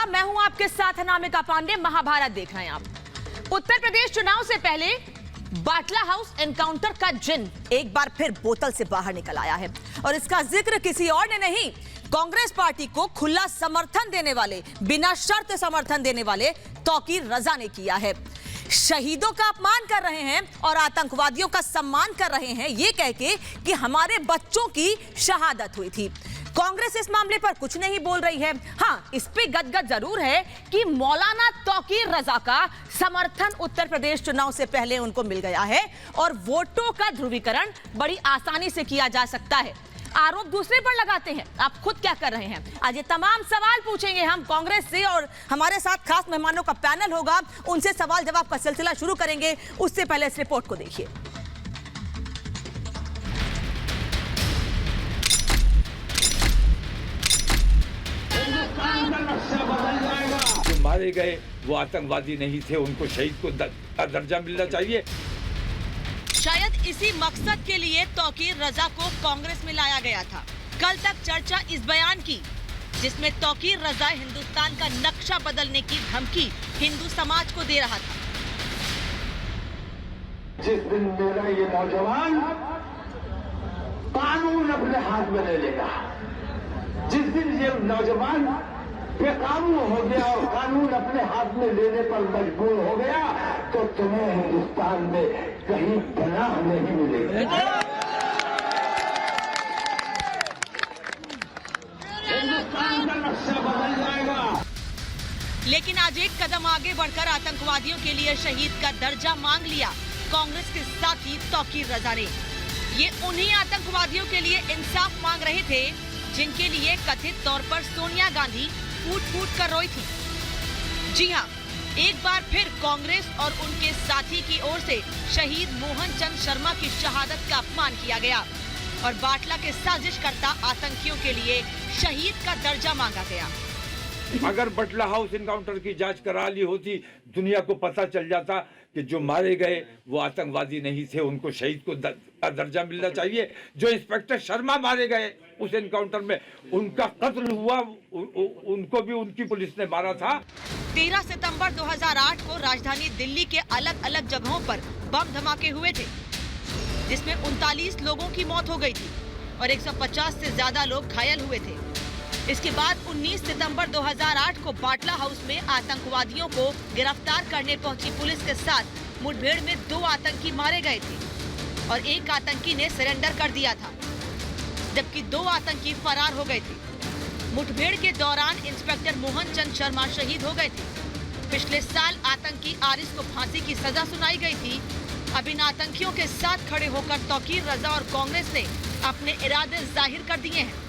मैं हूं आपके साथ अनामिका पांडे। महाभारत देख रहे हैं आप। उत्तर प्रदेश चुनाव से पहले बाटला हाउस एनकाउंटर का जिन एक बार फिर बोतल से बाहर निकल आया है और इसका जिक्र किसी और ने नहीं, कांग्रेस पार्टी को खुला समर्थन देने वाले, बिना शर्त समर्थन देने वाले तौकीर रजा ने किया है। शहीदों का अपमान कर रहे हैं और आतंकवादियों का सम्मान कर रहे हैं, ये कह के कि हमारे बच्चों की शहादत हुई थी। कांग्रेस इस मामले पर कुछ नहीं बोल रही है। हाँ, इस पे गदगद जरूर है कि मौलाना तौकीर रजा का समर्थन उत्तर प्रदेश चुनाव से पहले उनको मिल गया है और वोटों का ध्रुवीकरण बड़ी आसानी से किया जा सकता है। आरोप दूसरे पर लगाते हैं, आप खुद क्या कर रहे हैं? आज ये तमाम सवाल पूछेंगे हम कांग्रेस से और हमारे साथ खास मेहमानों का पैनल होगा, उनसे सवाल जवाब का सिलसिला शुरू करेंगे। उससे पहले इस रिपोर्ट को देखिए। जो मारे गए वो आतंकवादी नहीं थे, उनको शहीद को दर्जा मिलना चाहिए। शायद इसी मकसद के लिए तौकीर रजा को कांग्रेस में लाया गया था। कल तक चर्चा इस बयान की जिसमें तौकीर रजा हिंदुस्तान का नक्शा बदलने की धमकी हिंदू समाज को दे रहा था। जिस दिन मेरा ये नौजवान कानून अपने हाथ में ले लेगा, जिस दिन ये नौजवान बेकानून हो गया और कानून अपने हाथ में लेने पर मजबूर हो गया, तो तुम्हें हिंदुस्तान में कहीं पनाह नहीं मिलेगी। हिंदुस्तान का नक्शा बदल जाएगा। लेकिन आज एक कदम आगे बढ़कर आतंकवादियों के लिए शहीद का दर्जा मांग लिया कांग्रेस के साथी तौकीर रजा ने। ये उन्हीं आतंकवादियों के लिए इंसाफ मांग रहे थे जिनके लिए कथित तौर पर सोनिया गांधी फूट फूट कर रोई थी। जी हाँ, एक बार फिर कांग्रेस और उनके साथी की ओर से शहीद मोहन चंद शर्मा की शहादत का अपमान किया गया और बाटला के साजिशकर्ता आतंकियों के लिए शहीद का दर्जा मांगा गया। अगर बाटला हाउस एनकाउंटर की जांच करा ली होती, दुनिया को पता चल जाता कि जो मारे गए वो आतंकवादी नहीं थे, उनको शहीद को दर्जा मिलना चाहिए। जो इंस्पेक्टर शर्मा मारे गए उस एनकाउंटर में, उनका कत्ल हुआ, उनको भी उनकी पुलिस ने मारा था। 13 सितंबर 2008 को राजधानी दिल्ली के अलग अलग जगहों पर बम धमाके हुए थे जिसमें 39 लोगों की मौत हो गई थी और 150 से ज्यादा लोग घायल हुए थे। इसके बाद 19 सितंबर 2008 को बाटला हाउस में आतंकवादियों को गिरफ्तार करने पहुंची पुलिस के साथ मुठभेड़ में 2 आतंकी मारे गए थे और एक आतंकी ने सरेंडर कर दिया था, जबकि 2 आतंकी फरार हो गए थे। मुठभेड़ के दौरान इंस्पेक्टर मोहन चंद शर्मा शहीद हो गए थे। पिछले साल आतंकी आरिस को फांसी की सजा सुनाई गई थी। अब इन आतंकियों के साथ खड़े होकर तौकीर रजा और कांग्रेस ने अपने इरादे जाहिर कर दिए हैं।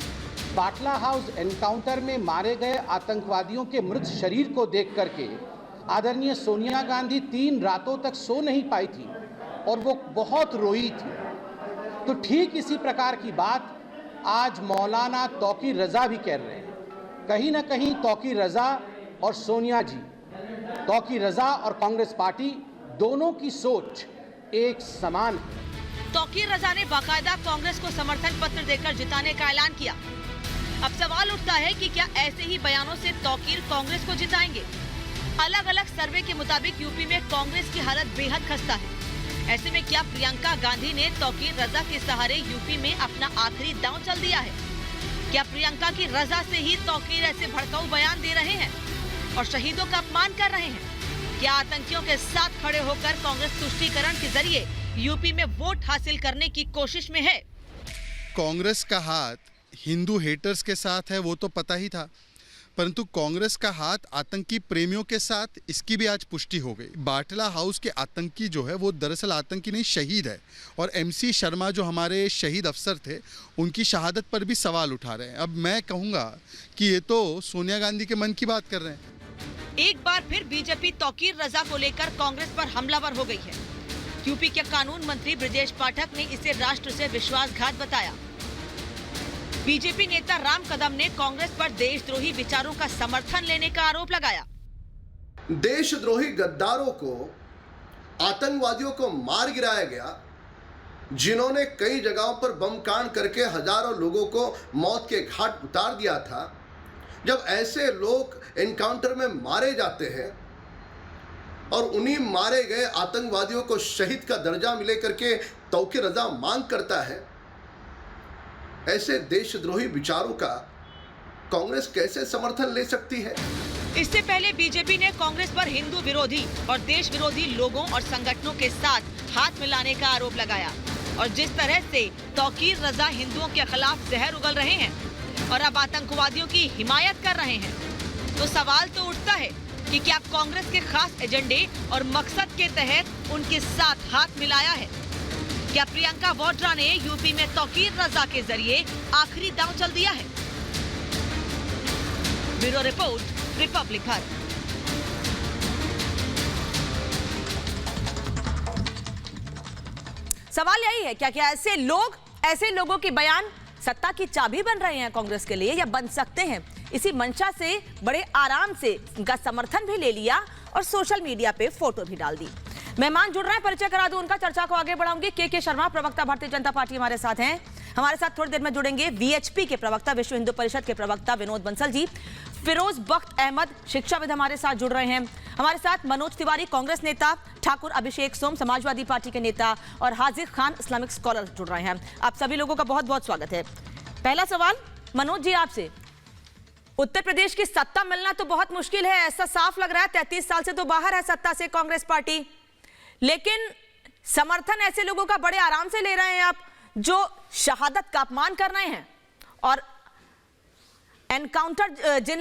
बाटला हाउस एनकाउंटर में मारे गए आतंकवादियों के मृत शरीर को देख करके आदरणीय सोनिया गांधी 3 रातों तक सो नहीं पाई थी और वो बहुत रोई थी। तो ठीक इसी प्रकार की बात आज मौलाना तौकीर रजा भी कह रहे हैं। कहीं ना कहीं तौकीर रजा और सोनिया जी, तौकीर रजा और कांग्रेस पार्टी दोनों की सोच एक समान है। तौकीर रजा ने बाकायदा कांग्रेस को समर्थन पत्र देकर जिताने का ऐलान किया। अब सवाल उठता है कि क्या ऐसे ही बयानों से तौकीर कांग्रेस को जिताएंगे? अलग अलग सर्वे के मुताबिक यूपी में कांग्रेस की हालत बेहद खस्ता है। ऐसे में क्या प्रियंका गांधी ने तौकीर रजा के सहारे यूपी में अपना आखिरी दांव चल दिया है? क्या प्रियंका की रजा से ही तौकीर ऐसे भड़काऊ बयान दे रहे हैं और शहीदों का अपमान कर रहे हैं? क्या आतंकियों के साथ खड़े होकर कांग्रेस तुष्टीकरण के जरिए यूपी में वोट हासिल करने की कोशिश में है? कांग्रेस का हाथ हिंदू हेटर्स के साथ है वो तो पता ही था, परंतु कांग्रेस का हाथ आतंकी प्रेमियों के साथ, इसकी भी आज पुष्टि हो गई। बाटला हाउस के आतंकी जो है वो दरअसल आतंकी नहीं, शहीद है। और MC शर्मा जो हमारे शहीद अफसर थे, उनकी शहादत पर भी सवाल उठा रहे हैं। अब मैं कहूँगा कि ये तो सोनिया गांधी के मन की बात कर रहे हैं। एक बार फिर बीजेपी तौकीर रजा को लेकर कांग्रेस पर हमलावर हो गई है। यूपी के कानून मंत्री ब्रजेश पाठक ने इसे राष्ट्र से विश्वासघात बताया। बीजेपी नेता राम कदम ने कांग्रेस पर देशद्रोही विचारों का समर्थन लेने का आरोप लगाया। देशद्रोही गद्दारों को, आतंकवादियों को मार गिराया गया, जिन्होंने कई जगहों पर बम कांड करके हजारों लोगों को मौत के घाट उतार दिया था। जब ऐसे लोग एनकाउंटर में मारे जाते हैं और उन्हीं मारे गए आतंकवादियों को शहीद का दर्जा मिले करके तौकीर रजा मांग करता है, ऐसे देशद्रोही विचारों का कांग्रेस कैसे समर्थन ले सकती है? इससे पहले बीजेपी ने कांग्रेस पर हिंदू विरोधी और देश विरोधी लोगों और संगठनों के साथ हाथ मिलाने का आरोप लगाया और जिस तरह से तौकीर रजा हिंदुओं के खिलाफ जहर उगल रहे हैं और अब आतंकवादियों की हिमायत कर रहे हैं, तो सवाल तो उठता है कि क्या कांग्रेस के खास एजेंडे और मकसद के तहत उनके साथ हाथ मिलाया है? क्या प्रियंका वाड्रा ने यूपी में तौकीर रजा के जरिए आखिरी दांव चल दिया है? Bureau report, Republic Bharat. सवाल यही है, क्या ऐसे लोगों के बयान सत्ता की चाबी बन रहे हैं कांग्रेस के लिए या बन सकते हैं? इसी मंशा से बड़े आराम से उनका समर्थन भी ले लिया और सोशल मीडिया पे फोटो भी डाल दी। मेहमान जुड़ रहे हैं, परिचय करा दूं उनका, चर्चा को आगे बढ़ाऊंगी। के शर्मा, प्रवक्ता भारतीय जनता पार्टी, हमारे साथ हैं। हमारे साथ थोड़ी देर में जुड़ेंगे वीएचपी के प्रवक्ता, विश्व हिंदू परिषद के प्रवक्ता विनोद बंसल जी। फिरोज बख्त अहमद, शिक्षाविद, हमारे साथ जुड़ रहे हैं। हमारे साथ मनोज तिवारी, कांग्रेस नेता, ठाकुर अभिषेक सोम, समाजवादी पार्टी के नेता, और हाजिर खान, इस्लामिक स्कॉलर जुड़ रहे हैं। आप सभी लोगों का बहुत बहुत स्वागत है। पहला सवाल मनोज जी आपसे, उत्तर प्रदेश की सत्ता मिलना तो बहुत मुश्किल है, ऐसा साफ लग रहा है। 33 साल से तो बाहर है सत्ता से कांग्रेस पार्टी, लेकिन समर्थन ऐसे लोगों का बड़े आराम से ले रहे हैं आप जो शहादत का अपमान कर रहे हैं और एनकाउंटर जिन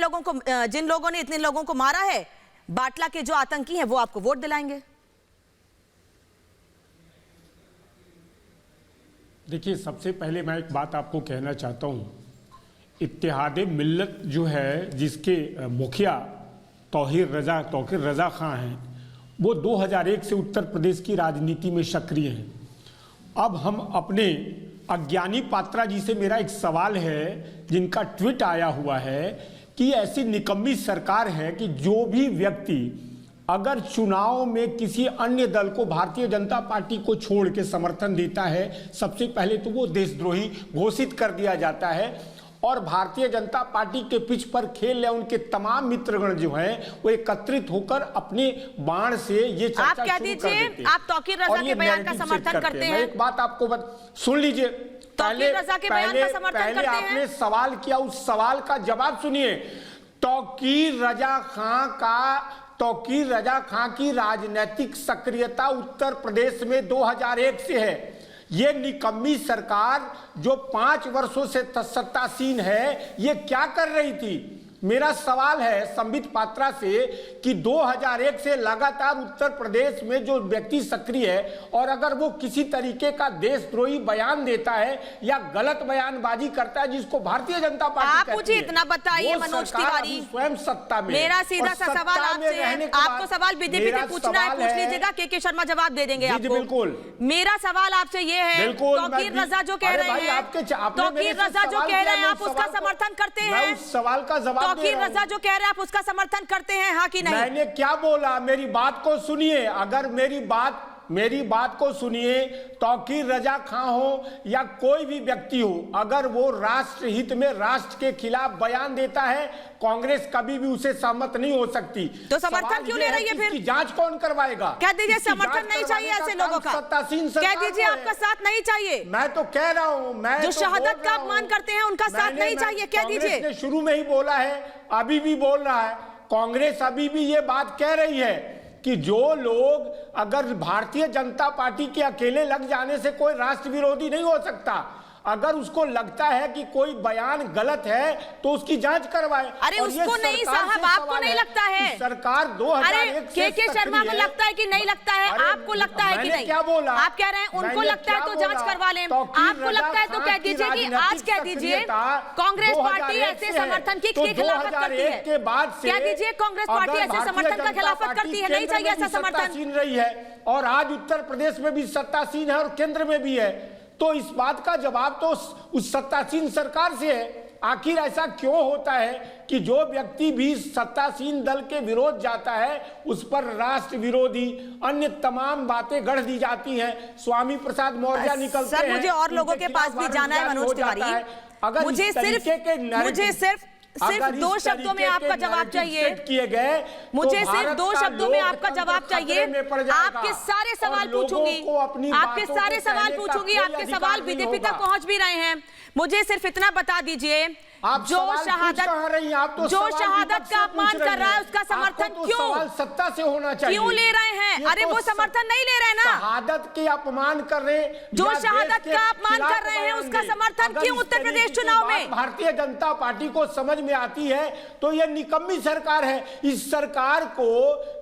लोगों ने इतने लोगों को मारा है, बाटला के जो आतंकी हैं, वो आपको वोट दिलाएंगे। देखिए, सबसे पहले मैं एक बात आपको कहना चाहता हूं। इत्तेहाद मिल्लत जो है, जिसके मुखिया तौकीर रजा खां हैं, वो 2001 से उत्तर प्रदेश की राजनीति में सक्रिय हैं। अब हम अपने अज्ञानी पात्रा जी से, मेरा एक सवाल है, जिनका ट्वीट आया हुआ है कि ऐसी निकम्मी सरकार है कि जो भी व्यक्ति अगर चुनाव में किसी अन्य दल को, भारतीय जनता पार्टी को छोड़ के समर्थन देता है, सबसे पहले तो वो देशद्रोही घोषित कर दिया जाता है और भारतीय जनता पार्टी के पिच पर खेल रहे उनके तमाम मित्रगण जो हैं वो एकत्रित होकर अपने बाण से ये चर्चा आप कह दीजिए, आप तौकीर रजा के बयान का समर्थन करते हैं। एक बात आपको सुन लीजिए, तौकीर रजा के बयान का समर्थन करते हैं। आपने सवाल किया, उस सवाल का जवाब सुनिए। तौकीर रजा खां की राजनीतिक सक्रियता उत्तर प्रदेश में 2001 से है। ये निकम्मी सरकार जो 5 वर्षों से सत्तासीन है, ये क्या कर रही थी? मेरा सवाल है संबित पात्रा से कि 2001 से लगातार उत्तर प्रदेश में जो व्यक्ति सक्रिय है और अगर वो किसी तरीके का देशद्रोही बयान देता है या गलत बयानबाजी करता है जिसको भारतीय जनता पार्टी आप मुझे इतना बताइए मनोज तिवारी, स्वयं सत्ता में। मेरा सीधा सा सवाल आपसे है, आपको सवाल बीजेपी से पूछना है, पूछ लीजिएगा, के शर्मा जवाब दे देंगे आपको। बिल्कुल। मेरा सवाल आपसे ये है, तौकीर रजा जो कह रहे हैं, तौकीर रजा जो कह रहे हैं, आप उसका समर्थन करते हैं? उस सवाल का जवाब तौकीर रजा जो कह रहे हैं, आप उसका समर्थन करते हैं, हाँ कि नहीं? मैंने क्या बोला, मेरी बात को सुनिए। अगर मेरी बात को सुनिए। तौकीर रजा खां हो या कोई भी व्यक्ति हो, अगर वो राष्ट्र हित में राष्ट्र के खिलाफ बयान देता है, कांग्रेस कभी भी उसे सहमत नहीं हो सकती। तो समर्थन क्यों ले रही है फिर? जांच कौन करवाएगा? कह दीजिए समर्थन नहीं चाहिए ऐसे लोगों का, कह दीजिए आपका साथ नहीं चाहिए। मैं तो कह रहा हूँ, मैं जो शहादत का अपमान करते हैं उनका साथ नहीं चाहिए, कह दीजिए। शुरू में ही बोला है, अभी भी बोल रहा है, कांग्रेस अभी भी ये बात कह रही है कि जो लोग अगर भारतीय जनता पार्टी के अकेले लग जाने से कोई राष्ट्र विरोधी नहीं हो सकता। अगर उसको लगता है कि कोई बयान गलत है तो उसकी जांच करवाए। अरे उसको नहीं साहब, आपको नहीं लगता है? सरकार 2001 से के शर्मा को लगता है कि नहीं लगता है? आपको लगता है कि नहीं? क्या बोला? आप कह रहे हैं उनको लगता है तो जांच करवा लें, आपको लगता है तो कह दीजिए कि आज कह दीजिए कांग्रेस पार्टी ऐसे समर्थन की खिलाफत करती है, के बाद से कह दीजिए कांग्रेस पार्टी ऐसे समर्थन का खिलाफत करती है, नहीं चाहिए ऐसा समर्थन रही है और आज उत्तर प्रदेश में भी सत्तासीन है और केंद्र में भी है। तो इस बात का जवाब तो उस सत्तासीन सरकार से है। आखिर ऐसा क्यों होता है कि जो व्यक्ति भी सत्तासीन दल के विरोध जाता है उस पर राष्ट्र विरोधी अन्य तमाम बातें गढ़ दी जाती हैं। स्वामी प्रसाद मौर्य निकलते हैं। मुझे और लोगों के पास भी जाना है मनोज तिवारी, मुझे सिर्फ सिर्फ अगर इस 2 शब्दों में तरीके आपका के जवाब narrative चाहिए। सेट किए गए तो मुझे सिर्फ भारत 2 का शब्दों में आपका लोकतंत्र जवाब खतरे चाहिए। में पड़ जाएगा। आपके सारे और सवाल लोगों पूछूंगी, को अपनी आपके बातों सारे को सवाल कहने का पूछूंगी, कोई आपके अधिकार सवाल नहीं बीजेपी तक होगा। पहुंच भी रहे हैं। मुझे सिर्फ इतना बता दीजिए, आप जो सवाल पूछ शहादत कहाँ रही हैं? आप तो जो सवाल शहादत विपक्ष का से अपमान पूछ रही कर रहा है हैं। उसका समर्थन आपको तो क्यों सवाल सत्ता से होना चाहिए। क्यों ले रहे हैं? ये अरे तो वो समर्थन नहीं ले रहे ना। शहादत के अपमान कर रहे, जो या देश शहादत के का अपमान खिलाफ कर रहे हैं, बयान उसका दे। समर्थन अगर क्यों इस उत्तर प्रदेश तरीके की चुनाव बात में? भारतीय जनता पार्टी को समझ में आती है तो ये निकम्मी सरकार है। इस सरकार को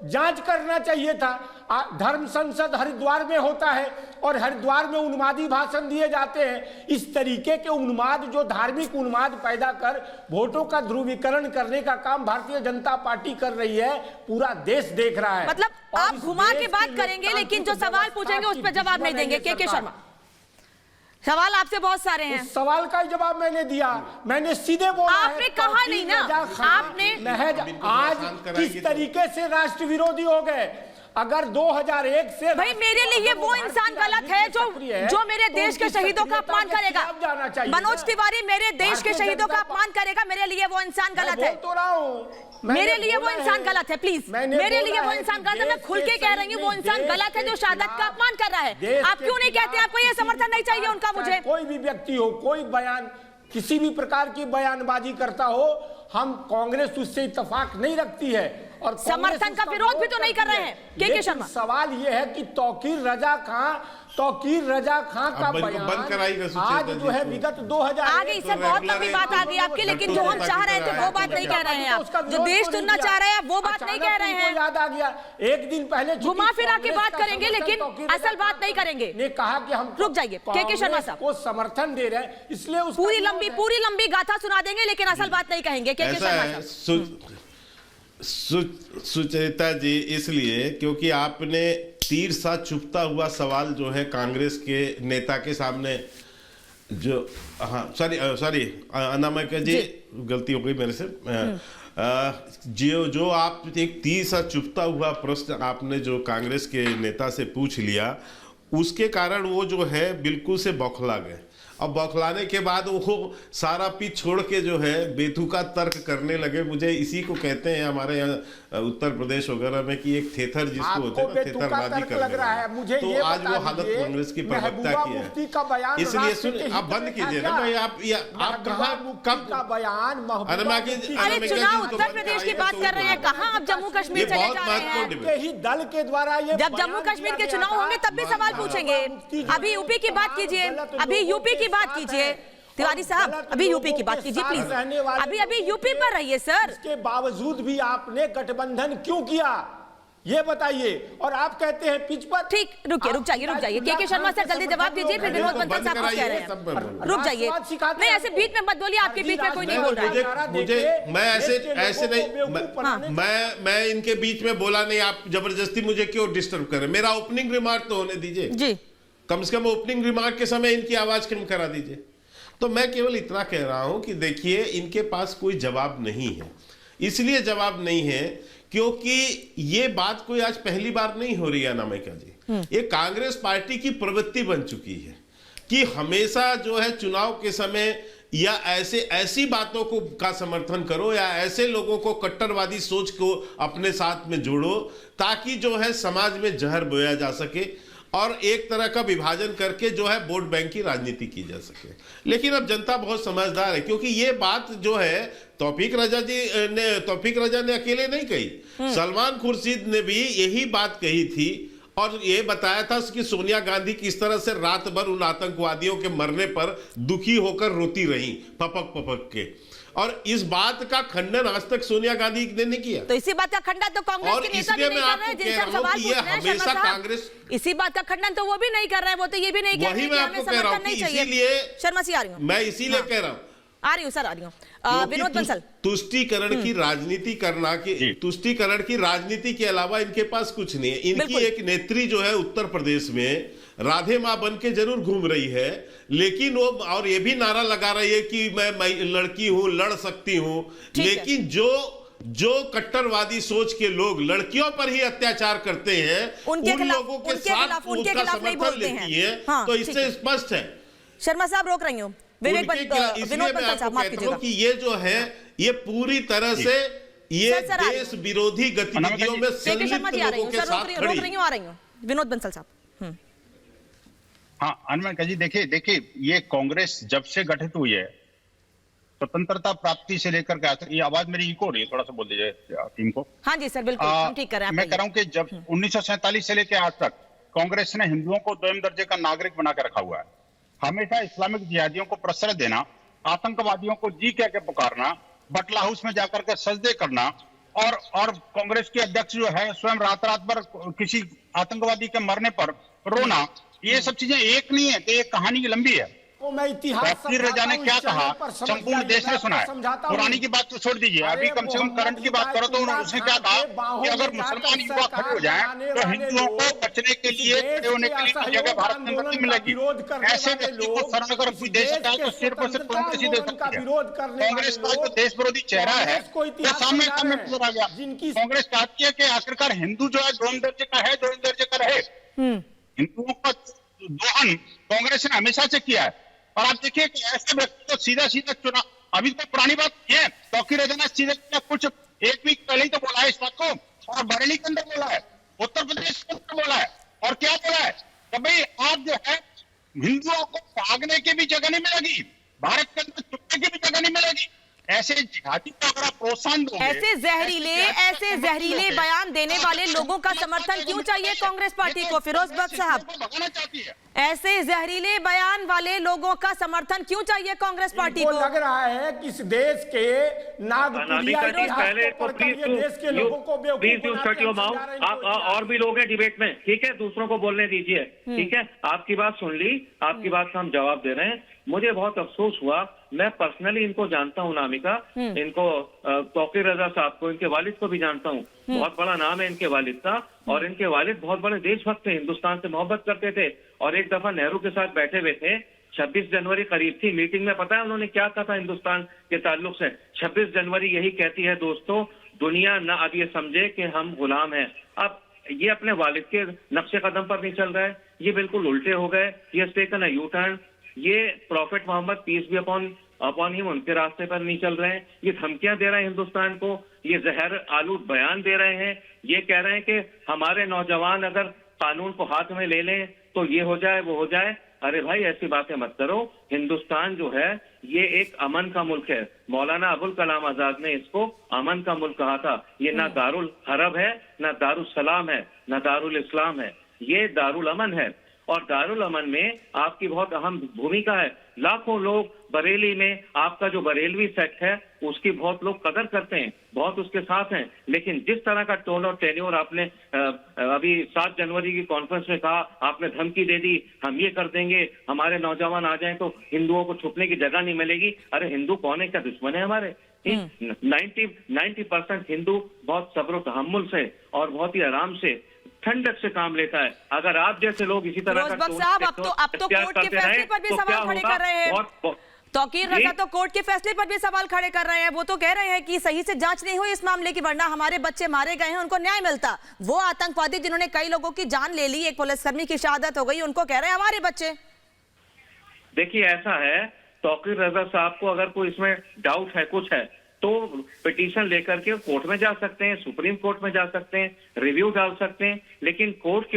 जांच करना चाहिए था। धर्म संसद हरिद्वार में होता है और हरिद्वार में उन्मादी भाषण दिए जाते हैं। इस तरीके के उन्माद, जो धार्मिक उन्माद पैदा कर वोटों का ध्रुवीकरण करने का काम भारतीय जनता पार्टी कर रही है, पूरा देश देख रहा है। मतलब और आप इस घुमा देश के की बात करेंगे, लेकिन जो लोकतांत्रिक सवाल पूछेंगे उस पर जवाब नहीं देंगे। व्यवस्था के शर्मा, सवाल आपसे बहुत सारे हैं। उस सवाल का ही जवाब मैंने दिया। मैंने सीधे बोला है, आपने कहा नहीं ना, आपने महज आज किस तरीके से राष्ट्र विरोधी हो गए। अगर 2001 से भाई मेरे लिए वो इंसान गलत है जो मेरे देश के शहीदों का अपमान करेगा। मनोज तिवारी मेरे देश के शहीदों का अपमान करेगा, मेरे लिए वो इंसान गलत है। तो रहा हूं, मेरे लिए वो इंसान गलत है। प्लीज, मेरे लिए वो इंसान गलत है। मैं खुल के कह रही हूँ, वो इंसान गलत है जो शहादत का अपमान कर रहा है। आप क्यों नहीं कहते? आपको ये समर्थन नहीं चाहिए उनका? मुझे कोई भी व्यक्ति हो, कोई बयान, किसी भी प्रकार की बयानबाजी करता हो, हम कांग्रेस उससे इत्तेफाक नहीं रखती है और समर्थन का विरोध भी तो नहीं कर रहे हैं। के शर्मा, सवाल यह है कि तौकीर रजा खां का बयान आज जो है विगत 2000 आ गई सर, बहुत लंबी बात आ गई आपकी, लेकिन जो हम चाह रहे थे वो बात नहीं कह रहे हैं आप। जो देश सुनना चाह रहे हैं वो बात नहीं कह रहे हैं। याद आ गया, एक दिन पहले घुमा फिरा के बात करेंगे, लेकिन असल बात नहीं करेंगे। ने कहा कि हम रुक जाइए, के शर्मा साहब को समर्थन दे रहे हैं, इसलिए पूरी लंबी गाथा सुना देंगे, लेकिन असल बात नहीं कहेंगे। के शर्मा साहब, सुचरिता जी, इसलिए क्योंकि आपने तीर सा चुभता हुआ सवाल जो है कांग्रेस के नेता के सामने जो, हाँ सॉरी अनामिका जी, गलती हो गई मेरे से। जो आप एक तीर सा चुभता हुआ प्रश्न आपने जो कांग्रेस के नेता से पूछ लिया, उसके कारण वो जो है बिल्कुल से बौखला गए। अब बौखलाने के बाद वो सारा पीछ छोड़ के जो है बेतुका तर्क करने लगे। मुझे इसी को कहते हैं हमारे यहाँ उत्तर प्रदेश वगैरह में कि एक थेथर जिसको होते हैं, थेथरबाजी करने लगा। मुझे तो आज वो हालत कांग्रेस की प्रवक्ता की है। इसलिए सुन, आप बंद कीजिए ना भाई, आप कहाँ कब का बयान, अरे चुनाव उत्तर प्रदेश की बात कर रहे हैं, कहाँ आप जम्मू कश्मीर चले जा रहे हैं? ही दल के द्वारा ये जब जम्मू कश्मीर के चुनाव होंगे तब भी सवाल पूछेंगे। अभी यूपी की बात कीजिए, अभी यूपी की बात कीजिए। तिवारी साहब, अभी यूपी की बात कीजिए प्लीज। अभी यूपी पर रहिए सर। इसके बावजूद भी आपने गठबंधन क्यों किया, ये बताइए। और आप कहते हैं पिच पर। ठीक, रुक जाइए। के शर्मा सर जल्दी जवाब दीजिए, फिर विनोद बंसल साहब कुछ कह रहे हैं। रुक जाइए, नहीं ऐसे बीच में मत बोलिए, आपके बीच में कोई नहीं बोल रहा है। मुझे मैं ऐसे नहीं, मैं इनके बीच में बोला नहीं। आप जबरदस्ती मुझे क्यों डिस्टर्ब कर रहे हैं? मेरा ओपनिंग रिमार्क तो होने दीजिए जी। कम से कम ओपनिंग रिमार्क के समय इनकी आवाज कम करा दीजिए। तो मैं केवल इतना कह रहा हूं कि देखिए, इनके पास कोई जवाब नहीं है। इसलिए जवाब नहीं है क्योंकि ये बात कोई आज पहली बार नहीं हो रही है अनामिका जी। ये कांग्रेस पार्टी की प्रवृत्ति बन चुकी है कि हमेशा जो है चुनाव के समय या ऐसी बातों को का समर्थन करो या ऐसे लोगों को कट्टरवादी सोच को अपने साथ में जोड़ो ताकि जो है समाज में जहर बोया जा सके और एक तरह का विभाजन करके जो है वोट बैंक की राजनीति की जा सके। लेकिन अब जनता बहुत समझदार है, क्योंकि ये बात जो है तौफीक रजा ने अकेले नहीं कही। सलमान खुर्शीद ने भी यही बात कही थी और ये बताया था कि सोनिया गांधी किस तरह से रात भर उन आतंकवादियों के मरने पर दुखी होकर रोती रही पपक के। और इस बात का खंडन आज तक सोनिया गांधी ने नहीं किया। तो इसी बात का खंडन तो कांग्रेस के नेता भी नहीं कर रहे हैं, जिनसे हम सवाल पूछ रहे हैं हमेशा कांग्रेस इसी बात का खंडन तो वो भी नहीं कर रहे हैं। वो तो ये भी नहीं कह रहे कि हमें समर्थन नहीं चाहिए। इसीलिए शर्मा जी आ रही हूँ, मैं इसीलिए कह रहा हूँ, आ रही हूँ सर, आ रही हूँ। विनोद बंसल, तुष्टीकरण की राजनीति के अलावा इनके पास कुछ नहीं है। इनकी एक नेत्री जो है उत्तर प्रदेश में राधे मां बन के जरूर घूम रही है, लेकिन वो और ये भी नारा लगा रही है कि मैं लड़की हूं, लड़ सकती हूं। लेकिन जो कट्टरवादी सोच के लोग लड़कियों पर ही अत्याचार करते हैं, उन लोगों के साथ उनका समर्थन लेती है। तो इससे स्पष्ट है। शर्मा साहब रोक रही हूँ, विवेक उनके खिलाफ, इसलिए विनोद मैं बंसल आपको साहब, माफ कहता कीजिएगा। हूं कि ये जो है ये पूरी तरह से ये सर, आ रही देश विरोधी गतिविधियों में के शर्मा जी आ रही संलिप्त हूँ, लोगों के सर साथ रोक खड़ी। रही हूँ, आ रही हूँ। विनोद बंसल साहब। हाँ हनुमान जी देखिए ये कांग्रेस जब से गठित हुई है स्वतंत्रता प्राप्ति से लेकर के आज तक, ये आवाज मेरी इको हो रही है, थोड़ा सा बोल दीजिए टीम को। हाँ जी सर, बिल्कुल हम ठीक कर रहे हैं। मैं कह रहा हूं कि जब 1947 से लेकर आज तक कांग्रेस ने हिंदुओं को दोयम दर्जे का नागरिक बना के रखा हुआ है। हमेशा इस्लामिक जिहादियों को प्रश्रय देना, आतंकवादियों को जी कह के पुकारना, बटला हाउस में जाकर के सजदे करना, और कांग्रेस के अध्यक्ष जो है स्वयं रात रात भर किसी आतंकवादी के मरने पर रोना, ये सब चीजें एक नहीं है, ये कहानी की लंबी है। तो मैं इतिहास तफसीर रजा ने क्या कहा संपूर्ण देश ने सुना है। पुरानी की बात तो छोड़ दीजिए, अभी कम से कम करंट की बात करो तो उसने क्या कहा कि अगर मुसलमान युवा खड़े हो जाएं तो हिंदुओं को बचने के लिए, खड़े होने के लिए कोई जगह भारत में नहीं मिलेगी। ऐसे व्यक्ति को शरण अगर कोई दे सकता है तो सिर पर सिर्फ कांग्रेस ही दे सकती है। कांग्रेस का जो देश विरोधी चेहरा है वो सामने सामने नजर आ गया। कांग्रेस चाहती है कि आखिरकार हिंदू जो है दोयम दर्जे का है, दोयम दर्जे का रहे। हिंदुओं का दोहन कांग्रेस ने हमेशा से किया है। और आप देखिए कि ऐसे व्यक्ति को सीधा सीधा चुना, अभी तो पुरानी बात है, तौकीर रजा ने सीधे कुछ एक वीक पहले ही तो बोला है इस बात को, और बरेली के अंदर बोला है, उत्तर प्रदेश के अंदर बोला है, और क्या बोला है कि भाई आप जो है हिंदुओं को भागने की भी जगह नहीं मिलेगी, भारत के अंदर छुपने की भी जगह नहीं मिलेगी। ऐसे जिहादी को अगर आप प्रोत्साहन दोगे, ऐसे जहरीले बयान देने वाले लोगों का समर्थन क्यों चाहिए कांग्रेस पार्टी को? फिरोज बख्श साहब, भगाना चाहती है। ऐसे जहरीले बयान वाले लोगों का समर्थन क्यों चाहिए कांग्रेस पार्टी को? लग रहा है कि इस देश के नागपुरिया पहले तो आप और भी लोग हैं डिबेट में, ठीक है, दूसरों को बोलने दीजिए, ठीक है। आपकी बात सुन ली, आपकी बात का हम जवाब दे रहे हैं। मुझे बहुत अफसोस हुआ, मैं पर्सनली इनको जानता हूँ, नामिका, इनको तौकीर रजा साहब को, इनके वालिद को भी जानता हूँ, बहुत बड़ा नाम है इनके वालिद का, और इनके वालिद बहुत बड़े देशभक्त थे, हिंदुस्तान से मोहब्बत करते थे। और एक दफा नेहरू के साथ बैठे हुए थे, 26 जनवरी करीब थी, मीटिंग में पता है उन्होंने क्या कहा था हिंदुस्तान के ताल्लुक से? 26 जनवरी यही कहती है दोस्तों, दुनिया ना अब ये समझे कि हम गुलाम हैं। अब ये अपने वालिद के नक्शे कदम पर नहीं चल रहा है, ये बिल्कुल उल्टे हो गए, ये टेकन अ यू टर्न, ये प्रॉफिट मोहम्मद पीस भी अपॉन हिम उनके रास्ते पर नहीं चल रहे हैं, ये धमकियां दे रहे हैं हिंदुस्तान को, ये जहर आलूद बयान दे रहे हैं, ये कह रहे हैं कि हमारे नौजवान अगर कानून को हाथ में ले लें तो ये हो जाए वो हो जाए। अरे भाई ऐसी बातें मत करो। हिंदुस्तान जो है ये एक अमन का मुल्क है, मौलाना अबुल कलाम आजाद ने इसको अमन का मुल्क कहा था। ये ना दारुल हरब है, ना दारुल सलाम है, ना दारुल इस्लाम है, ये दारुल अमन है। और दारुल अमन में आपकी बहुत अहम भूमिका है। लाखों लोग बरेली में, आपका जो बरेलवी सेक्ट है उसकी बहुत लोग कदर करते हैं, बहुत उसके साथ हैं, लेकिन जिस तरह का टोन और टेन्योर आपने अभी 7 जनवरी की कॉन्फ्रेंस में कहा, आपने धमकी दे दी, हम ये कर देंगे, हमारे नौजवान आ जाएं तो हिंदुओं को छुपने की जगह नहीं मिलेगी। अरे हिंदू कौन है, क्या दुश्मन है हमारे? 90% हिंदू बहुत सब्र तहम्मुल से और बहुत ही आराम से ठंडक से काम लेता है। अगर आप जैसे लोग इसी तरह का साहब अब तो कोर्ट के फैसले पर भी सवाल खड़े कर रहे हैं। तौकीर रजा तो कोर्ट के फैसले पर भी सवाल खड़े कर रहे हैं। वो तो कह रहे हैं कि सही से जांच नहीं हुई इस मामले की, वरना हमारे बच्चे मारे गए हैं, उनको न्याय मिलता। वो आतंकवादी जिन्होंने कई लोगों की जान ले ली, एक पुलिसकर्मी की शहादत हो गई, उनको कह रहे हैं हमारे बच्चे। देखिए ऐसा है, तौकीर रजा साहब को अगर कोई इसमें डाउट है, कुछ है, तो पिटीशन लेकर के कोर्ट में जा सकते हैं, सुप्रीम कोर्ट में जा सकते हैं, रिव्यू डाल सकते हैं, लेकिन कोर्ट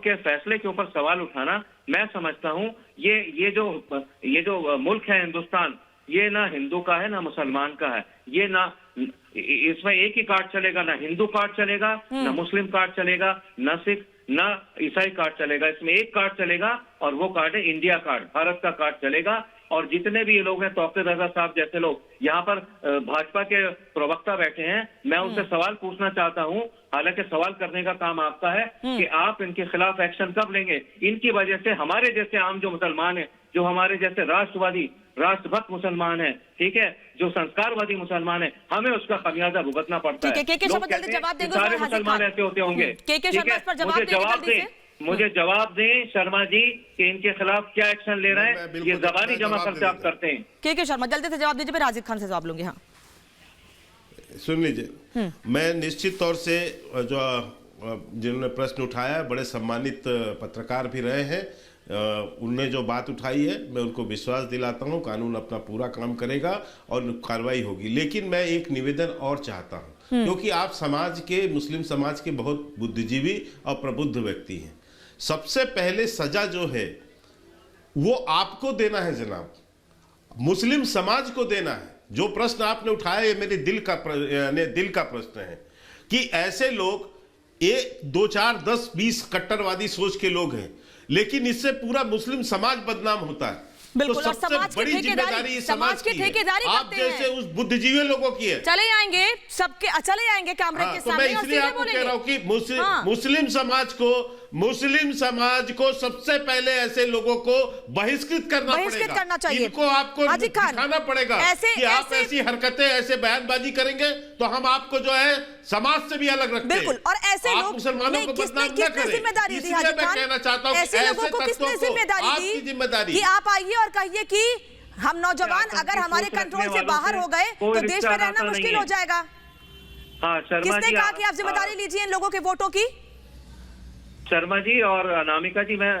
के फैसले के ऊपर सवाल उठाना, मैं समझता हूं ये जो मुल्क है हिंदुस्तान, ये ना हिंदू का है ना मुसलमान का है। ये ना इसमें एक ही कार्ड चलेगा, ना हिंदू कार्ड चलेगा, ना मुस्लिम कार्ड चलेगा, ना सिख ना ईसाई कार्ड चलेगा। इसमें एक कार्ड चलेगा और वो कार्ड है इंडिया कार्ड, भारत का कार्ड चलेगा। और जितने भी ये लोग हैं, तौकीर रजा साहब जैसे लोग यहाँ पर भाजपा के प्रवक्ता बैठे हैं, मैं उनसे सवाल पूछना चाहता हूँ, हालांकि सवाल करने का काम आपका है, कि आप इनके खिलाफ एक्शन कब लेंगे? इनकी वजह से हमारे जैसे आम जो मुसलमान है, जो हमारे जैसे राष्ट्रवादी राष्ट्रभक्त मुसलमान है, ठीक है, जो संस्कारवादी मुसलमान है, हमें उसका खमियाजा भुगतना पड़ता है। सारे मुसलमान ऐसे होते होंगे। मुझे जवाब दें शर्मा जी कि इनके खिलाफ क्या एक्शन ले रहे हैं, ये जबानी जमा करते आप करते हैं। के शर्मा जल्दी से जवाब दीजिए, फिर राजिद खान से जवाब लूंगी। हाँ सुन लीजिए, मैं निश्चित तौर से जो जिन्होंने प्रश्न उठाया बड़े सम्मानित पत्रकार भी रहे हैं, उनने जो बात उठाई है मैं उनको विश्वास दिलाता हूं, कानून अपना पूरा काम करेगा और कार्रवाई होगी। लेकिन मैं एक निवेदन और चाहता हूं, क्योंकि आप समाज के, मुस्लिम समाज के बहुत बुद्धिजीवी और प्रबुद्ध व्यक्ति हैं। सबसे पहले सजा जो है वो आपको देना है जनाब, मुस्लिम समाज को देना है। जो प्रश्न आपने उठाया ये मेरे दिल का प्रश्न है कि ऐसे लोग 1, 2, 4, 10, 20 कट्टरवादी सोच के लोग हैं, लेकिन इससे पूरा मुस्लिम समाज बदनाम होता है। बिल्कुल, तो और सबसे समाज की बड़ी जिम्मेदारी इस समाज की ठेकेदारी है, आप करते हैं। जैसे उस बुद्धिजीवी लोगों की है। चले आएंगे सबके, चले आएंगे कैमरे के तो सामने मैं और इसलिए सीधे आपको कह रहा हूं कि बोलेंगे। मुस्लिम समाज को सबसे पहले ऐसे लोगों को बहिष्कृत करना चाहिए। इनको आपको दिखाना पड़ेगा कि आप ऐसी हरकतें, ऐसे बयानबाजी करेंगे तो हम आपको जो है समाज से भी अलग रखते हैं। बिल्कुल, और ऐसे लोग मुसलमानों को बदनाम न करें। जिम्मेदारी दी, इसलिए मैं कहना चाहता हूं कि ऐसे लोगों को किसने आपकी जिम्मेदारी कि आप आइए और कहिए कि हम नौजवान अगर हमारे कंट्रोल से बाहर हो गए तो देश में रहना मुश्किल हो जाएगा। हाँ, किसने कहा कि आप जिम्मेदारी लीजिए इन लोगों के वोटों की? शर्मा जी और अनामिका जी, मैं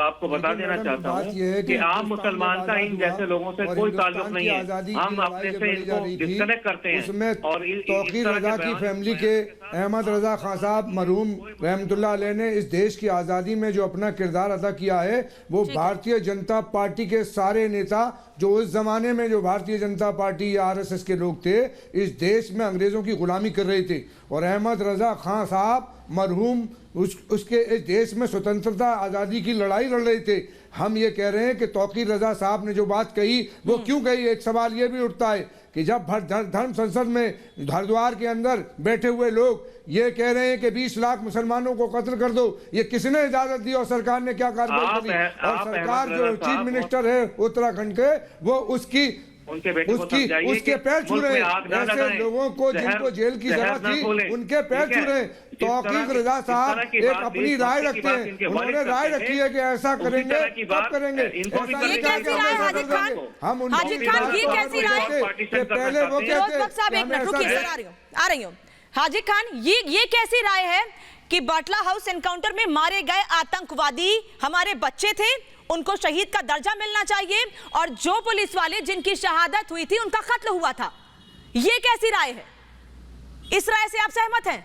आपको बता देना चाहता हूँ कि आम मुसलमान का इन जैसे लोगों से कोई ताल्लुक नहीं है। हम अपने से इनको डिस्कनेक्ट करते हैं। उसमें तौकीर रजा की फैमिली के अहमद रजा खान साहब मरहूम रहमतुल्लाह अलैह ने इस देश की आज़ादी में जो अपना किरदार अदा किया है, वो भारतीय जनता पार्टी के सारे नेता जो उस जमाने में जो भारतीय जनता पार्टी या RSS के लोग थे, इस देश में अंग्रेजों की गुलामी कर रहे थे। और अहमद रजा खान साहब मरहूम उसके इस देश में स्वतंत्रता आज़ादी की लड़ाई लड़ रहे थे। हम ये कह रहे हैं कि तौकीर रजा साहब ने जो बात कही वो क्यों कही। एक सवाल ये भी उठता है कि जब धर्म संसद में हरिद्वार के अंदर बैठे हुए लोग ये कह रहे हैं कि 20 लाख मुसलमानों को कत्ल कर दो, ये किसने इजाजत दी और सरकार ने क्या कार्रवाई करी? और सरकार जो चीफ मिनिस्टर है उत्तराखंड के, वो उसके पैर छू रहे हैं। ऐसे लोगों को जिनको जेल की जरूरत थी उनके पैर छू रहे हैं। तौकीर रजा साहब एक अपनी राय रखते हैं, उन्होंने राय रखी है कि ऐसा करेंगे तब करेंगे। हम पहले वो कहते आ रही हूँ हाजी खान, ये कैसी राय है कि बाटला हाउस एनकाउंटर में मारे गए आतंकवादी हमारे बच्चे थे, उनको शहीद का दर्जा मिलना चाहिए, और जो पुलिस वाले जिनकी शहादत हुई थी उनका कत्ल हुआ था, ये कैसी राय है? इस राय से आप सहमत हैं?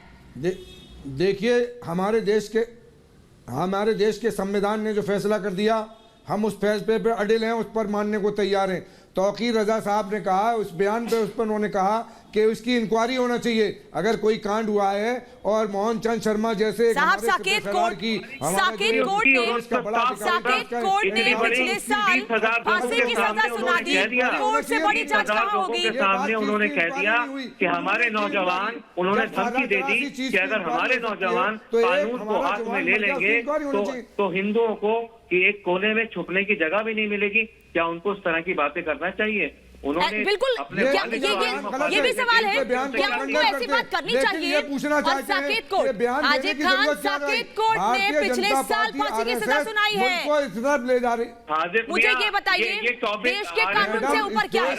देखिए, हमारे देश के संविधान ने जो फैसला कर दिया, हम उस फैसले पे अडिल हैं, उस पर मानने को तैयार हैं। तौकीर रजा साहब ने कहा उस बयान पे, उस पर उन्होंने कहा कि उसकी इंक्वायरी होना चाहिए अगर कोई कांड हुआ है। और मोहन चंद शर्मा जैसे साकेत कोर्ट ने पिछले साल फांसी की सजा सुना दी। कोर्ट से बड़ी जांच कहां होगी? सामने उन्होंने कह दिया कि हमारे नौजवान, उन्होंने धमकी दे दी कि अगर हमारे नौजवान कानून को हाथ में ले लेंगे तो हिंदुओं को कि एक कोने में छुपने की जगह भी नहीं मिलेगी। क्या उनको उस तरह की बातें करना चाहिए? उन्होंने बिल्कुल, ये भी सवाल है, क्या उनको ऐसी बात करनी चाहिए? और साकेत कोर्ट, हाजी खान, साकेत कोर्ट ने पिछले साल फांसी की सजा सुनाई है। मुझे ये बताइए, देश के कानून से ऊपर क्या है?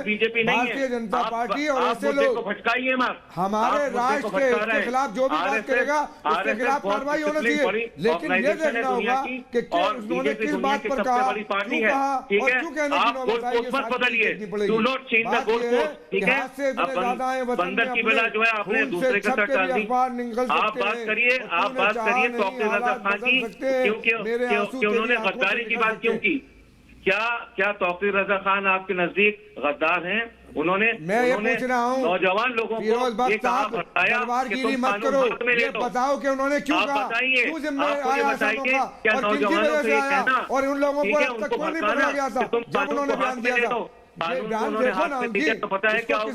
बीजेपी नहीं है, भारतीय जनता पार्टी और ऐसे लोग भटकाइए मत। हमारे राष्ट्र के खिलाफ जो भी बात करेगा उसके खिलाफ कार्रवाई होना चाहिए। लेकिन ये देखना होगा कि उन्होंने किस बात पर कहा, क्यों कहा और क्यों कहने की नौबत आई, बदलिए। Do not change the goal post, ठीक है? बंदर की बेला जो है आपने दूसरे के साथ डाल दी। आप बात करिए तौकीर रजा खान की, क्योंकि उन्होंने गद्दारी की बात क्यों की? क्या तौकीर रजा खान आपके नजदीक गद्दार हैं? उन्होंने पूछ रहा हूं नौजवान लोगों को ये कहा बताया कि तुम कानून में ले लो। बताओ कि उन्होंने क्यों कहा, क्यों जिम्मेदारी आया सबों का और किनकी वजह से आया, और उन लोगों को अब तक कौन नहीं पकड़ा गया था जब उन्होंने बयान दिया था? तो पता है क्या होगा,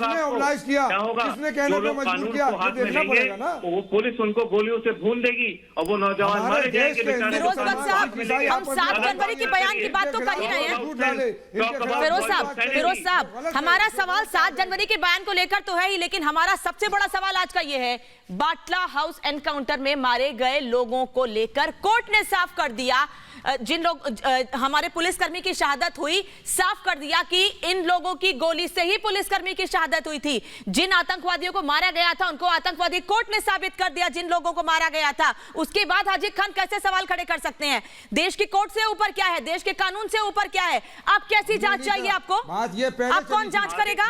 किसने कहने को मजबूर किया, देखना पड़ेगा ना। वो पुलिस उनको गोलियों से भून देगी और वो नौजवान मारे जाएंगे। फिरोज साहब, हम 7 जनवरी के बयान की बात तो कर ही रहे हैं। फिरोज साहब, हमारा सवाल 7 जनवरी के बयान को लेकर तो है ही, लेकिन हमारा सबसे बड़ा सवाल आज का ये है, बाटला हाउस एनकाउंटर में मारे गए लोगों को लेकर कोर्ट ने साफ कर दिया जिन लोग हमारे पुलिसकर्मी की शहादत हुई, साफ कर दिया कि इन लोगों की गोली से ही पुलिसकर्मी की शहादत हुई थी। जिन आतंकवादियों को मारा गया था उनको आतंकवादी कोर्ट ने साबित कर दिया, जिन लोगों को मारा गया था। उसके बाद हाजी खान कैसे सवाल खड़े कर सकते हैं? देश की कोर्ट से ऊपर क्या है, देश के कानून से ऊपर क्या है? आप कैसी जांच चाहिए आपको? आप कौन जांच करेगा?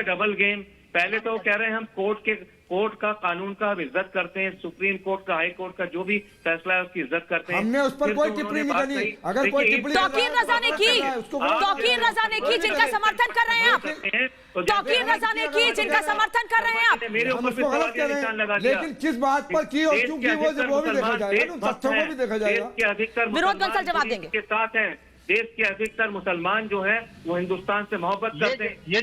Double game. पहले तो कह रहे हैं हम कोर्ट का कानून का इज्जत करते हैं, सुप्रीम कोर्ट का, हाई कोर्ट का जो भी फैसला है उसकी इज्जत करते हैं। हमने उस पर कोई टिप्पणी नहीं करी। अगर कोई टिप्पणी तौकीर रजा ने की, तौकीर रजा ने की, जिनका समर्थन कर रहे हैं आप, तौकीर रजा ने की, जिनका समर्थन कर रहे हैं आप। मेरे ऊपर भी सवाल का निशान लगा दिया। लेकिन किस बात पर की और क्यों की वो भी देखा जाएगा, तथ्यों को भी देखा जाएगा। विरोध बंसल जवाब देंगे। के साथ हैं, देश के अधिकतर मुसलमान जो है वो हिंदुस्तान से मोहब्बत करते हैं। ये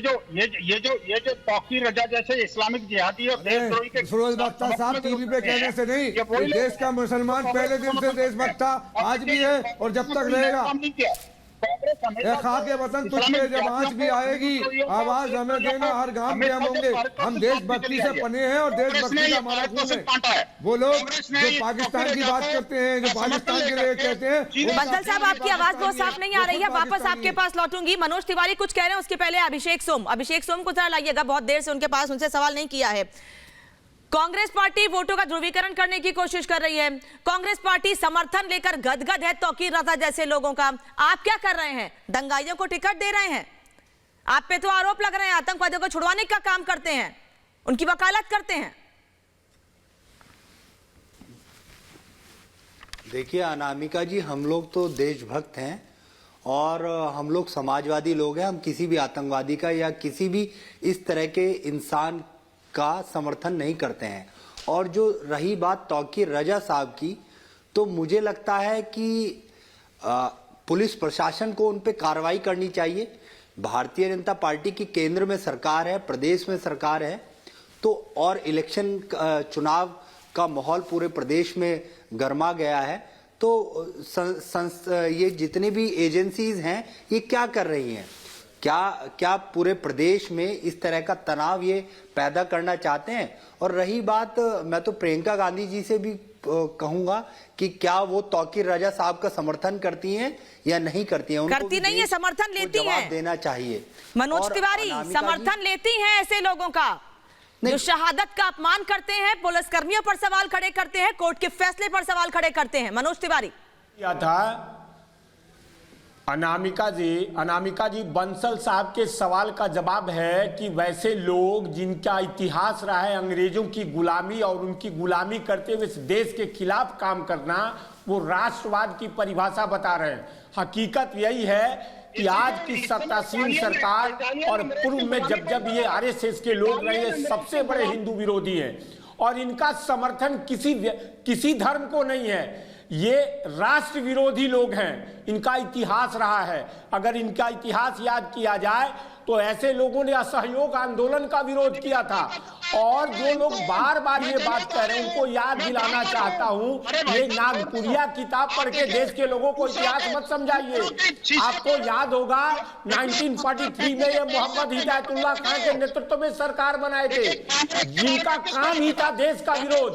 जो तौकीर रजा जैसे इस्लामिक जिहादी और देशद्रोही के फिरोज बख्तर साहब टीवी पे कहने से नहीं, देश का मुसलमान पहले दिन से देशभक्त था, आज भी है और जब तक रहेगा। खाके वतन तुझ पे जब आँच भी आएगी, आवाज हमें देना, हर गांव में हम होंगे। हम देशभक्ति से बने हैं और देशभक्ति का हमारा खून है। वो लोग जो पाकिस्तान की बात करते हैं, जो पाकिस्तान के लिए कहते हैं। बंसल साहब, आपकी आवाज बहुत साफ नहीं आ रही है, वापस आपके पास लौटूंगी। मनोज तिवारी कुछ कह रहे हैं, उसके पहले अभिषेक सोम को जरा लाइएगा, बहुत देर से उनके पास, उनसे सवाल नहीं किया है। कांग्रेस पार्टी वोटों का ध्रुवीकरण करने की कोशिश कर रही है। कांग्रेस पार्टी समर्थन लेकर गदगद है तौकीर रजा जैसे लोगों का। आप क्या कर रहे हैं? दंगाइयों को टिकट दे रहे हैं। आप पे तो आरोप लग रहे हैं आतंकवादियों को छुड़वाने का काम करते हैं, उनकी वकालत करते हैं। देखिए अनामिका जी, हम लोग तो देशभक्त हैं और हम लोग समाजवादी लोग हैं। हम किसी भी आतंकवादी का या किसी भी इस तरह के इंसान का समर्थन नहीं करते हैं। और जो रही बात तौकीर रजा साहब की, तो मुझे लगता है कि पुलिस प्रशासन को उन पे कार्रवाई करनी चाहिए। भारतीय जनता पार्टी की केंद्र में सरकार है, प्रदेश में सरकार है, तो और इलेक्शन चुनाव का माहौल पूरे प्रदेश में गर्मा गया है। तो ये जितनी भी एजेंसीज हैं ये क्या कर रही हैं? क्या पूरे प्रदेश में इस तरह का तनाव ये पैदा करना चाहते हैं? और रही बात, मैं तो प्रियंका गांधी जी से भी कहूंगा कि क्या वो तौकीर रजा साहब का समर्थन करती हैं या नहीं करती हैं? करती नहीं है, समर्थन लेती हैं। जवाब देना चाहिए। मनोज तिवारी, समर्थन लेती हैं ऐसे लोगों का जो शहादत का अपमान करते हैं, पुलिसकर्मियों पर सवाल खड़े करते हैं, कोर्ट के फैसले पर सवाल खड़े करते हैं। मनोज तिवारी था। अनामिका जी, बंसल साहब के सवाल का जवाब है कि वैसे लोग जिनका इतिहास रहा है अंग्रेजों की गुलामी और उनकी गुलामी करते हुए इस देश के खिलाफ काम करना, वो राष्ट्रवाद की परिभाषा बता रहे हैं। हकीकत यही है कि आज की सत्तासीन सरकार और पूर्व में जब ये आरएसएस के लोग रहे, सबसे बड़े हिंदू विरोधी हैं और इनका समर्थन किसी धर्म को नहीं है। ये राष्ट्र विरोधी लोग हैं, इनका इतिहास रहा है। अगर इनका इतिहास याद किया जाए तो ऐसे लोगों ने असहयोग आंदोलन का विरोध किया था। और जो लोग बार बार ये बात कह रहे हैं उनको याद दिलाना चाहता हूं, ये नागपुरिया किताब पढ़ के देश के लोगों को इतिहास मत समझाइए। आपको याद होगा 1943 में ये मोहम्मद हिदायतुल्लाह खान के नेतृत्व में सरकार बनाए थे, जिनका काम ही था देश का विरोध।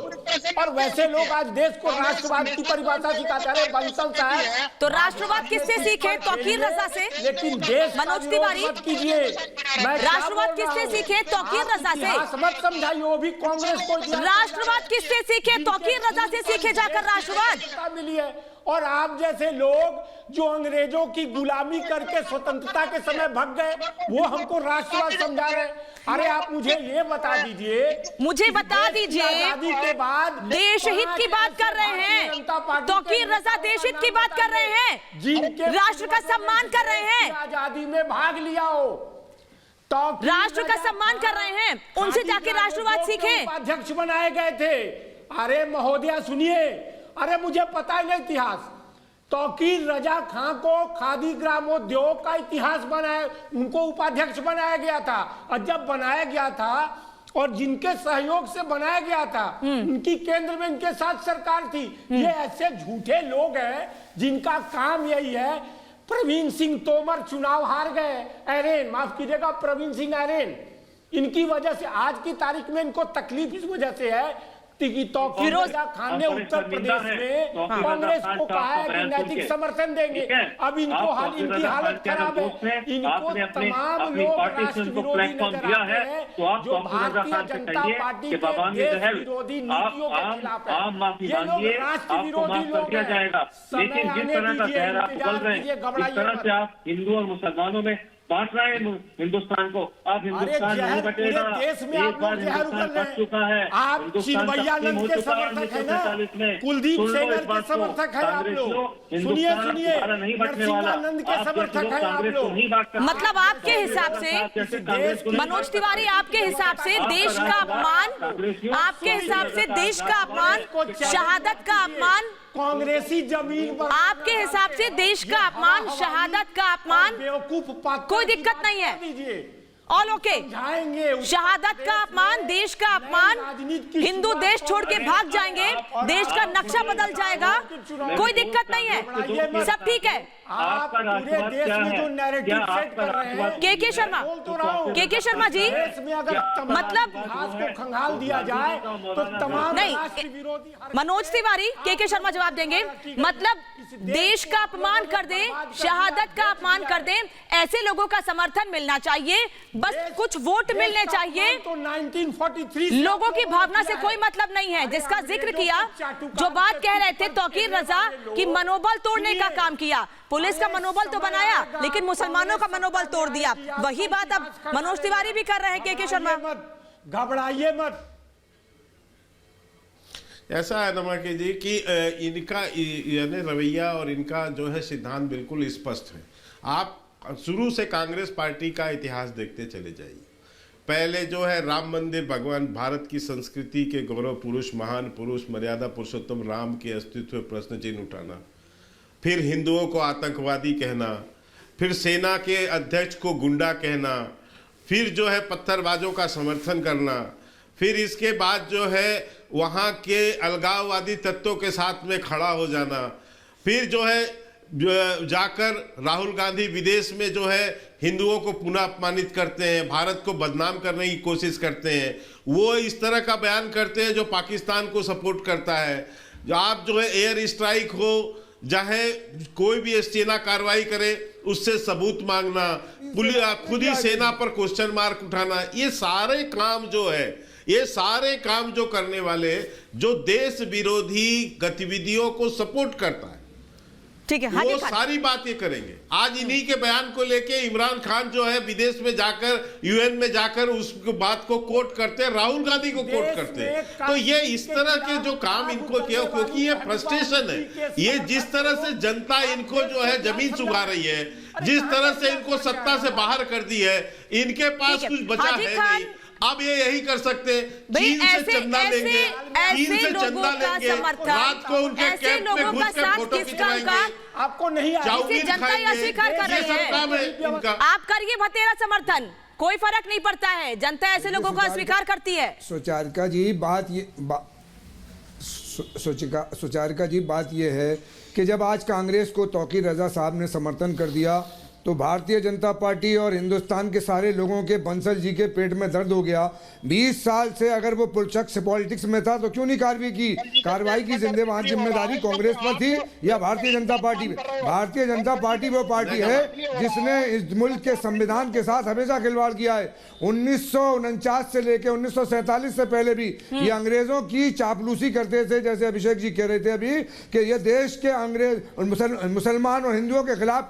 और वैसे लोग आज देश को राष्ट्रवाद की परिभाषा सिखाते हैं। बंसल साहब, तो राष्ट्रवाद किससे सीखे? तौकीर रजा से। लेकिन देश मनोज तिवारी कीजिए, राष्ट्रवाद किससे सीखे? तौकीर रजा से। मत समझाइए, वो भी कांग्रेस को। राष्ट्रवाद किससे सीखे? तौकीर रजा से सीखे जाकर राष्ट्रवाद मिली है। और आप जैसे लोग जो अंग्रेजों की गुलामी करके स्वतंत्रता के समय भाग गए, वो हमको राष्ट्रवाद समझा रहे। अरे आप मुझे ये बता दीजिए, आजादी के बाद देश हित की बात कर रहे हैं। तौकीर रजा देश हित की बात कर रहे हैं, जिनके राष्ट्र का सम्मान कर रहे हैं, आजादी में भाग लिया हो, राष्ट्र का सम्मान कर रहे हैं, उनसे जाके राष्ट्रवाद सीखे। अध्यक्ष बनाए गए थे। अरे महोदया सुनिए, अरे मुझे पता है ना इतिहास। तौकीर रजा खां को खादी ग्रामोद्योग का इतिहास बनाया, उनको उपाध्यक्ष बनाया गया था। और जब बनाया गया था और जिनके सहयोग से बनाया गया था, उनकी केंद्र में इनके साथ सरकार थी। ये ऐसे झूठे लोग हैं जिनका काम यही है। प्रवीण सिंह तोमर चुनाव हार गए, एरेन, माफ कीजिएगा, प्रवीण सिंह एरेन। इनकी वजह से आज की तारीख में इनको तकलीफ इस वजह से है, की तौकीर रजा खान ने उत्तर प्रदेश में कांग्रेस को कहा है कि नैतिक समर्थन देंगे। अब इनकी हालत खराब है, इनको तमाम लोग राष्ट्र विरोधी नजर आते हैं, जो भारतीय जनता पार्टी के देश विरोधी नीतियों के खिलाफ है। ये लोग राष्ट्र विरोधी लोग हैं। लेकिन जिस तरह का कहर आप बोल रहे हैं, इस तरह से आप हिंदू और मुसलमानों में बांट रहे हैं हिंदुस्तान को। अब हिंदुस्तान नहीं बटेगा, देश में एक आप बार लोग जहर हिंदुस्तान उगल रहे बच चुका है। हैं। आप चिन्मयानंद के समर्थक है ना, कुलदीप सेंगर के समर्थक है आप लोग। सुनिए सुनिए, नरसिंहानंद के समर्थक है आप लोग। मतलब आपके हिसाब से मनोज तिवारी, आपके हिसाब से देश का अपमान, आपके हिसाब से देश का अपमान, शहादत का अपमान, कांग्रेसी जमीन पर आपके हिसाब से देश का अपमान, शहादत का अपमान, बेवकूफ कोई दिक्कत नहीं है, ऑल ओके। शहादत का अपमान, देश का अपमान, हिंदू देश छोड़ के भाग जाएंगे, देश का नक्शा बदल जाएगा, कोई दिक्कत नहीं है, सब ठीक है। आप पूरे देश में जो नैरेटिव सेट कर रहे हैं, के शर्मा जी, मतलब को खंगाल दिया जाए तो तमाम नहीं, राष्ट्र विरोधी मनोज तिवारी, के शर्मा जवाब देंगे। मतलब देश का अपमान कर दे, शहादत का अपमान कर दे, ऐसे लोगों का समर्थन मिलना चाहिए, बस कुछ वोट मिलने चाहिए। तो 1943 लोगों की भावना से कोई मतलब नहीं है। जिसका जिक्र किया, जो बात कह रहे थे तौकीर रजा की मनोबल तोड़ने का काम किया, पुलिस का मनोबल तो बनाया लेकिन मुसलमानों का मनोबल तोड़ दिया। वही बात अब मनोज तिवारी भी कर रहे हैं। के शर्मा, घबराइए मत। ऐसा है नमाके जी कि इनका यानी रवैया और इनका जो है सिद्धांत बिल्कुल स्पष्ट है। आप शुरू से कांग्रेस पार्टी का इतिहास देखते चले जाइए। पहले जो है राम मंदिर, भगवान भारत की संस्कृति के गौरव पुरुष, महान पुरुष, मर्यादा पुरुषोत्तम राम के अस्तित्व प्रश्न चिन्ह उठाना, फिर हिंदुओं को आतंकवादी कहना, फिर सेना के अध्यक्ष को गुंडा कहना, फिर जो है पत्थरबाजों का समर्थन करना, फिर इसके बाद जो है वहाँ के अलगाववादी तत्वों के साथ में खड़ा हो जाना, फिर जो है जाकर राहुल गांधी विदेश में जो है हिंदुओं को पुनः अपमानित करते हैं, भारत को बदनाम करने की कोशिश करते हैं। वो इस तरह का बयान करते हैं जो पाकिस्तान को सपोर्ट करता है। जो आप जो है एयर स्ट्राइक हो, चाहे कोई भी सेना कार्रवाई करे, उससे सबूत मांगना, पुलिस खुद ही सेना पर क्वेश्चन मार्क उठाना, ये सारे काम जो है, ये सारे काम जो करने वाले, जो देश विरोधी गतिविधियों को सपोर्ट करता है, ठीक है, वो सारी बात ये करेंगे। आज इन्हीं के बयान को लेके इमरान खान जो है विदेश में जाकर, यूएन में जाकर उस बात को कोट करते हैं, राहुल गांधी को कोट करते हैं। तो ये इस तरह के जो काम इनको किया, क्योंकि ये फ्रस्ट्रेशन है, ये जिस तरह से जनता इनको जो है जमीन चुगा रही है, जिस तरह से इनको सत्ता से बाहर कर दी है, इनके पास कुछ बचा है नहीं। अब ये यही कर सकते हैं, चीन से चंदा लेंगे, चीन से चंदा लेंगे, रात को उनके कैंप में घुस कर फोटो खिंचवाएंगे, आपको नहीं चाउमीन जनता यह स्वीकार कर रही है। आप करिए भतेरा समर्थन, कोई फर्क नहीं पड़ता है, जनता ऐसे लोगों का स्वीकार करती है। सुचारिका जी बात ये है कि जब आज कांग्रेस को तौकीर रजा साहब ने समर्थन कर दिया तो भारतीय जनता पार्टी और हिंदुस्तान के सारे लोगों के बंसल जी के पेट में दर्द हो गया। 20 साल से अगर वो पुलचक पॉलिटिक्स में था तो क्यों नहीं कार्रवाई की जिम्मेदारी कांग्रेस पर थी या भारतीय जनता पार्टी में? भारतीय जनता पार्टी वो पार्टी है जिसने इस मुल्क के संविधान के साथ हमेशा खिलवाड़ किया है। 1949 से लेकर 1947 से पहले भी ये अंग्रेजों की चापलूसी करते थे, जैसे अभिषेक जी कह रहे थे अभी कि ये देश के अंग्रेज मुसलमान और हिंदुओं के खिलाफ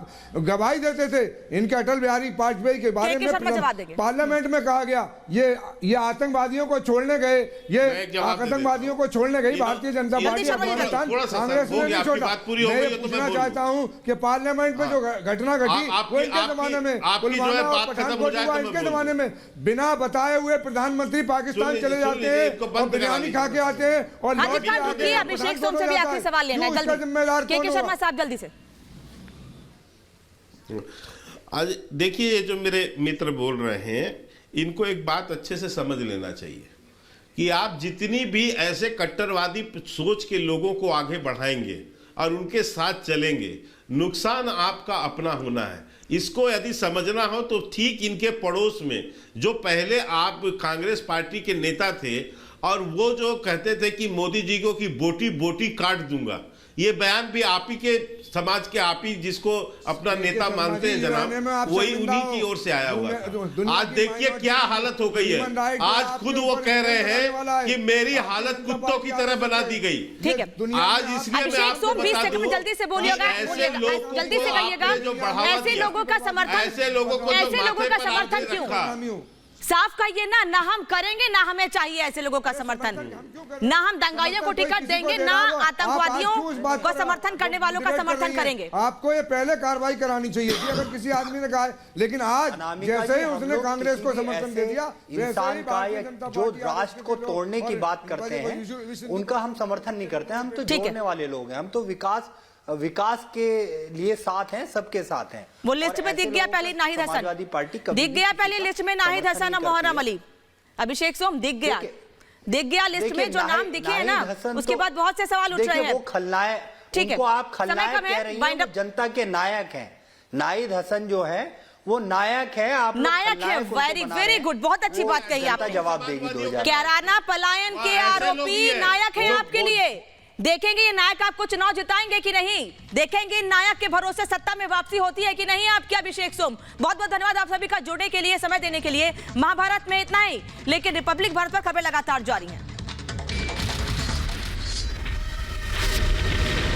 गवाही देते थे। इनके अटल बिहारी वाजपेयी के बारे में पार्लियामेंट में कहा गया ये आतंकवादियों को छोड़ने गए, ये आतंकवादियों को छोड़ने गई भारतीय जनता पार्टी, अफगानिस्तान कांग्रेस ने नहीं छोड़ा। मैं पूछना चाहता हूं कि पार्लियामेंट में जो घटना घटी वो इनके जमाने में, पुलवामा और पठानकोट हुआ इनके जमाने में, बिना बताए हुए प्रधानमंत्री पाकिस्तान चले जाते हैं और बिरयानी खा के आते हैं और लौट के आते हैं। अभिषेक सोम से भी आखिरी सवाल लेना है, जिम्मेदार के शर्मा साहब जल्दी से। आज देखिए, ये जो मेरे मित्र बोल रहे हैं, इनको एक बात अच्छे से समझ लेना चाहिए कि आप जितनी भी ऐसे कट्टरवादी सोच के लोगों को आगे बढ़ाएंगे और उनके साथ चलेंगे, नुकसान आपका अपना होना है। इसको यदि समझना हो तो ठीक इनके पड़ोस में जो पहले आप कांग्रेस पार्टी के नेता थे, और वो जो कहते थे कि मोदी जी को कि बोटी बोटी काट दूंगा, ये बयान भी आप ही के समाज के, आप ही जिसको अपना नेता मानते हैं जनाब, वही उन्हीं की ओर से आया हुआ है। आज देखिए क्या हालत हो गई है। आज खुद वो कह रहे हैं कि मेरी हालत कुत्तों की तरह बना दी गई। ठीक है, आज इसलिए मैं आपको बता दूं, जल्दी से बोलिएगा, जल्दी से कहिएगा, ऐसे लोगों का समर्थन, ऐसे लोगों का समर्थन क्यों? साफ कहिए ना हम करेंगे ना, हमें चाहिए ऐसे लोगों का समर्थन, ना हम दंगाइयों को टिकट देंगे, ना आतंकवादियों को समर्थन करने वालों का समर्थन करेंगे। आपको ये पहले कार्रवाई करानी चाहिए थी अगर किसी आदमी ने कहा है, लेकिन आज जैसे ही उसने कांग्रेस को समर्थन दे दिया, इंसान का जो राष्ट्र को तोड़ने की बात करते हैं उनका हम समर्थन नहीं करते। हम तो जोड़ने वाले लोग हैं, हम तो विकास के लिए साथ हैं, सबके साथ हैं। वो लिस्ट में दिख गया पहले नाहिद हसन, समाजवादी पार्टी दिख गया पहले लिस्ट में नाहिद हसन और मोहर्रम अली, अभिषेक सोम दिख गया लिस्ट में, जो नाम दिखे हैं ना, उसके बाद बहुत से सवाल उठ रहे हैं। वो खलनायक, ठीक है, उनको आप खलनायक कह रही हैं, वो जनता के नायक हैं। नाहिद हसन जो है वो नायक है, आप नायक है। वेरी गुड, बहुत अच्छी बात कही आपने। जवाब देगी 2000। कैराना पलायन के आरोपी नायक है आपके लिए। देखेंगे ये नायक आपको चुनाव जिताएंगे कि नहीं, देखेंगे इन नायक के भरोसे सत्ता में वापसी होती है कि नहीं आपके। अभिषेक सोम, बहुत बहुत धन्यवाद आप सभी का जुड़ने के लिए, समय देने के लिए। महाभारत में इतना ही, लेकिन रिपब्लिक भारत पर खबरें लगातार जारी हैं।